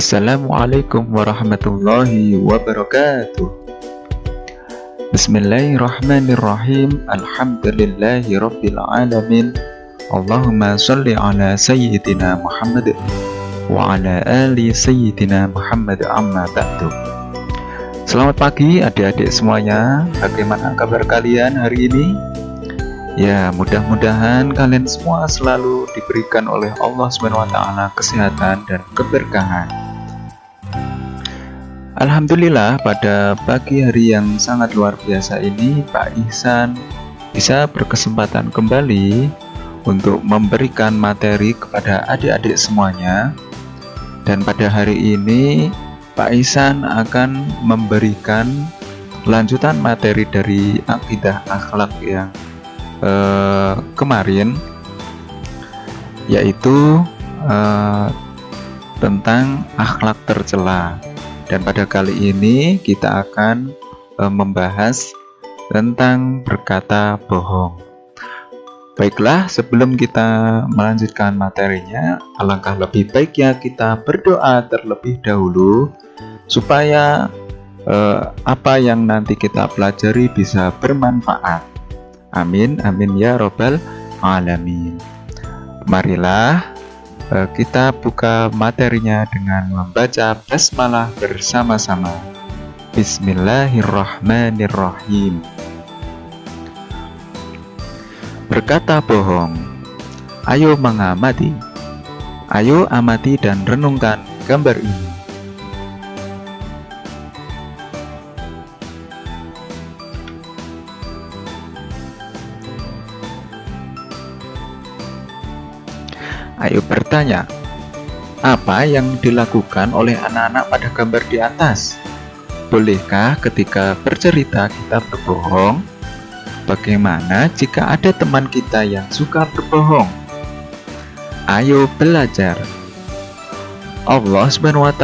Assalamualaikum warahmatullahi wabarakatuh. Bismillahirrahmanirrahim. Alhamdulillahi rabbil alamin. Allahumma sholli ala sayyidina Muhammad wa ala ali sayyidina Muhammad, amma ba'du. Selamat pagi adik-adik semuanya. Bagaimana kabar kalian hari ini? Ya, mudah-mudahan kalian semua selalu diberikan oleh Allah SWT kesehatan dan keberkahan. Alhamdulillah, pada pagi hari yang sangat luar biasa ini, Pak Ihsan bisa berkesempatan kembali untuk memberikan materi kepada adik-adik semuanya. Dan pada hari ini, Pak Ihsan akan memberikan lanjutan materi dari akidah akhlak yang kemarin, yaitu tentang akhlak tercela. Dan pada kali ini kita akan membahas tentang berkata bohong. Baiklah, sebelum kita melanjutkan materinya, alangkah lebih baiknya kita berdoa terlebih dahulu supaya apa yang nanti kita pelajari bisa bermanfaat. Amin, amin ya robbal alamin. Marilah kita buka materinya dengan membaca basmalah bersama-sama. Bismillahirrahmanirrahim. Berkata bohong. Ayo mengamati. Ayo amati dan renungkan gambar ini. Ayo bertanya, apa yang dilakukan oleh anak-anak pada gambar di atas? Bolehkah ketika bercerita kita berbohong? Bagaimana jika ada teman kita yang suka berbohong? Ayo belajar. Allah SWT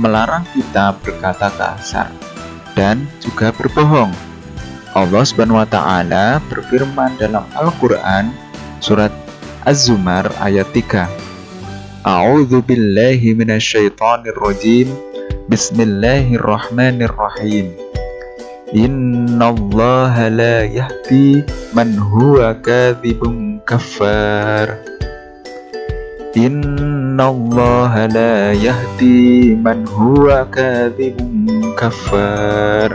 melarang kita berkata kasar dan juga berbohong. Allah SWT berfirman dalam Al-Quran surat Az-Zumar ayat 3. A'udzu billahi minasyaitonir rajim. Bismillahirrahmanirrahim. Innallaha la yahdi man huwa kadzibun kafar. Innallaha la yahdi man huwa kadzibun kafar.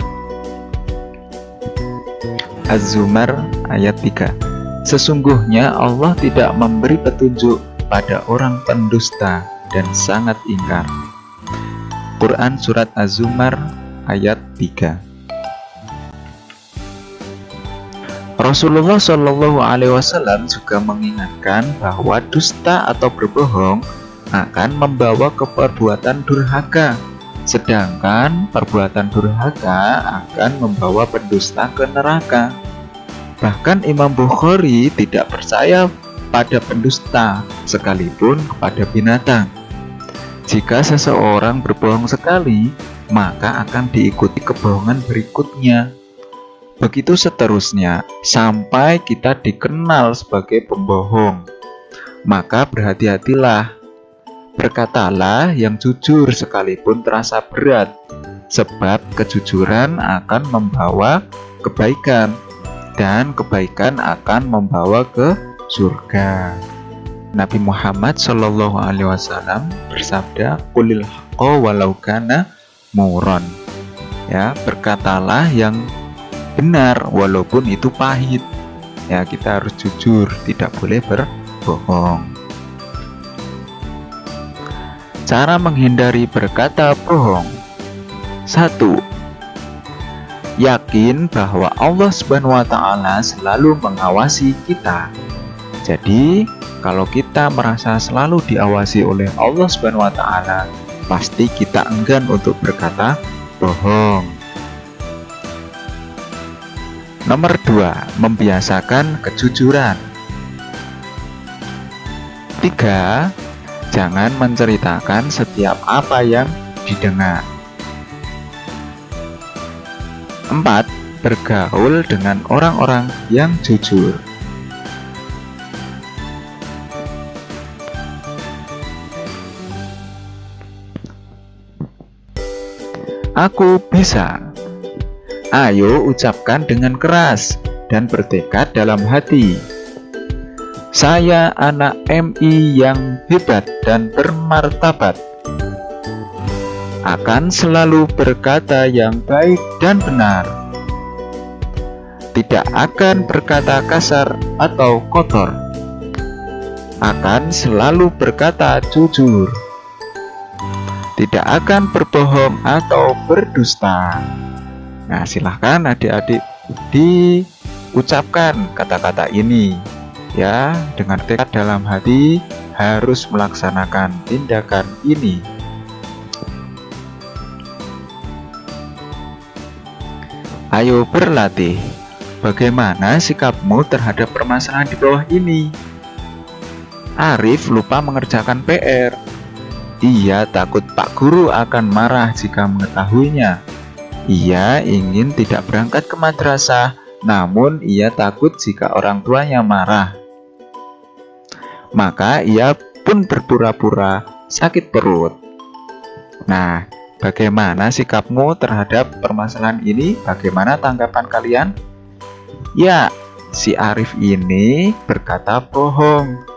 Az-Zumar ayat 3. Sesungguhnya Allah tidak memberi petunjuk pada orang pendusta dan sangat ingkar. Quran surat Az-Zumar ayat 3. Rasulullah Shallallahu Alaihi Wasallam juga mengingatkan bahwa dusta atau berbohong akan membawa ke perbuatan durhaka, sedangkan perbuatan durhaka akan membawa pendusta ke neraka. Bahkan Imam Bukhari tidak percaya pada pendusta sekalipun kepada binatang. Jika seseorang berbohong sekali, maka akan diikuti kebohongan berikutnya. Begitu seterusnya, sampai kita dikenal sebagai pembohong. Maka berhati-hatilah. Berkatalah yang jujur sekalipun terasa berat, sebab kejujuran akan membawa kebaikan. Dan kebaikan akan membawa ke surga. Nabi Muhammad Shallallahu Alaihi Wasallam bersabda, "Qulil haqqo walau kana muron." Ya, berkatalah yang benar walaupun itu pahit. Ya, kita harus jujur, tidak boleh berbohong. Cara menghindari berkata bohong. 1. Yakin bahwa Allah SWT selalu mengawasi kita. Jadi, kalau kita merasa selalu diawasi oleh Allah SWT, pasti kita enggan untuk berkata bohong. Nomor 2, membiasakan kejujuran. 3, jangan menceritakan setiap apa yang didengar. 4. Bergaul dengan orang-orang yang jujur. Aku bisa. Ayo ucapkan dengan keras dan bertekad dalam hati. Saya anak MI yang hebat dan bermartabat. Akan selalu berkata yang baik dan benar. Tidak akan berkata kasar atau kotor. Akan selalu berkata jujur. Tidak akan berbohong atau berdusta. Nah, silahkan adik-adik diucapkan kata-kata ini ya, dengan tekad dalam hati harus melaksanakan tindakan ini. Ayo berlatih. Bagaimana sikapmu terhadap permasalahan di bawah ini? Arif lupa mengerjakan PR. Ia takut Pak Guru akan marah jika mengetahuinya. Ia ingin tidak berangkat ke madrasah, namun ia takut jika orang tuanya marah. Maka ia pun berpura-pura sakit perut. Nah, bagaimana sikapmu terhadap permasalahan ini? Bagaimana tanggapan kalian? Ya, si Arif ini berkata bohong.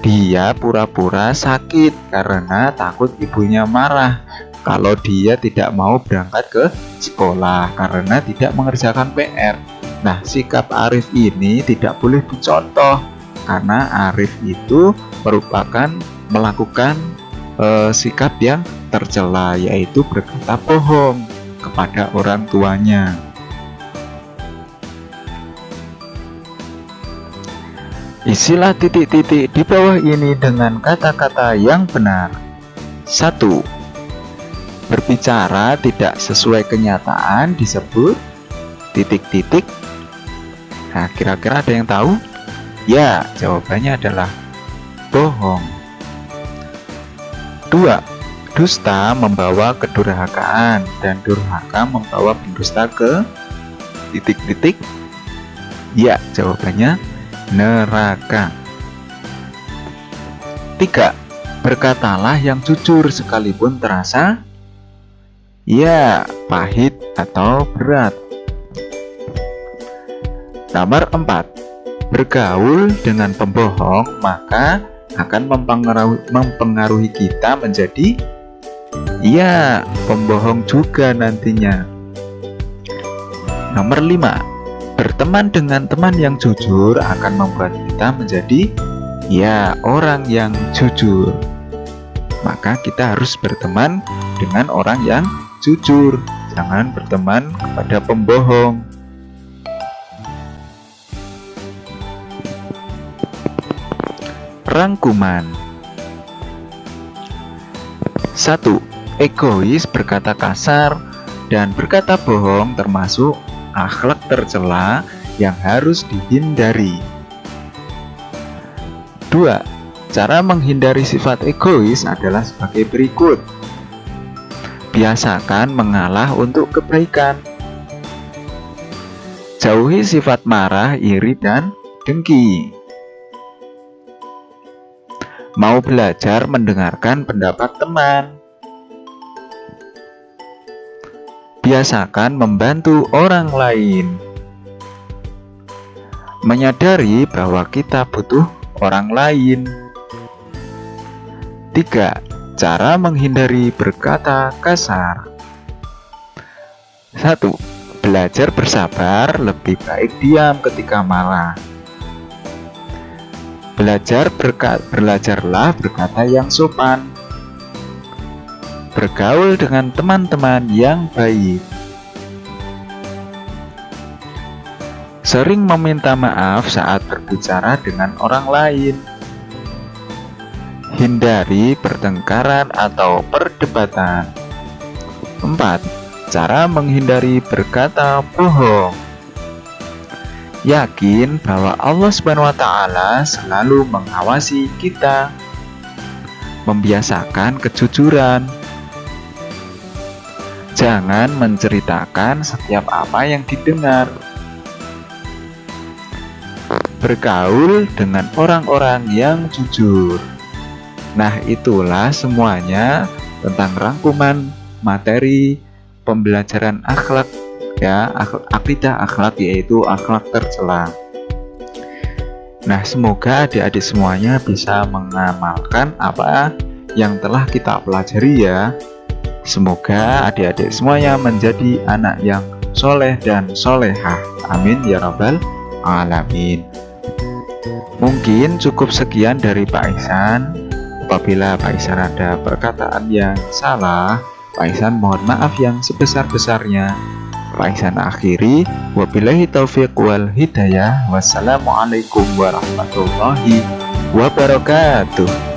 Dia pura-pura sakit karena takut ibunya marah kalau dia tidak mau berangkat ke sekolah karena tidak mengerjakan PR. Nah, sikap Arif ini tidak boleh dicontoh karena Arif itu merupakan melakukan sikap yang tercela, yaitu berkata bohong kepada orang tuanya. Isilah titik-titik di bawah ini dengan kata-kata yang benar. 1. Berbicara tidak sesuai kenyataan disebut titik-titik. Nah, kira-kira ada yang tahu? Ya, jawabannya adalah bohong. 2. Dusta membawa kedurhakaan dan durhaka membawa pendusta ke titik-titik. Ya, jawabannya neraka. 3. Berkatalah yang jujur sekalipun terasa pahit atau berat. Nomor 4. Bergaul dengan pembohong maka akan mempengaruhi kita menjadi pembohong juga nantinya. Nomor 5. Berteman dengan teman yang jujur akan membuat kita menjadi orang yang jujur. Maka kita harus berteman dengan orang yang jujur, jangan berteman kepada pembohong. Rangkuman. 1. Egois, berkata kasar, dan berkata bohong termasuk akhlak tercela yang harus dihindari. 2. Cara menghindari sifat egois adalah sebagai berikut. Biasakan mengalah untuk kebaikan. Jauhi sifat marah, iri, dan dengki. Mau belajar mendengarkan pendapat teman. Biasakan membantu orang lain. Menyadari bahwa kita butuh orang lain. 3. Cara menghindari berkata kasar. 1. Belajar bersabar, lebih baik diam ketika marah. Belajarlah berkata yang sopan. Bergaul dengan teman-teman yang baik. Sering meminta maaf saat berbicara dengan orang lain. Hindari pertengkaran atau perdebatan. 4. Cara menghindari berkata bohong. Yakin bahwa Allah SWT selalu mengawasi kita. Membiasakan kejujuran. Jangan menceritakan setiap apa yang didengar. Bergaul dengan orang-orang yang jujur. Nah, itulah semuanya tentang rangkuman materi pembelajaran akhlak ya, akidah akhlak, yaitu akhlak tercela. Nah, semoga adik-adik semuanya bisa mengamalkan apa yang telah kita pelajari ya. Semoga adik-adik semuanya menjadi anak yang soleh dan solehah. Amin ya rabbal alamin. Mungkin cukup sekian dari Pak Ihsan. Apabila Pak Ihsan ada perkataan yang salah, Pak Ihsan mohon maaf yang sebesar-besarnya. Pak Ihsan akhiri, wabillahi taufiq wal hidayah. Wassalamualaikum warahmatullahi wabarakatuh.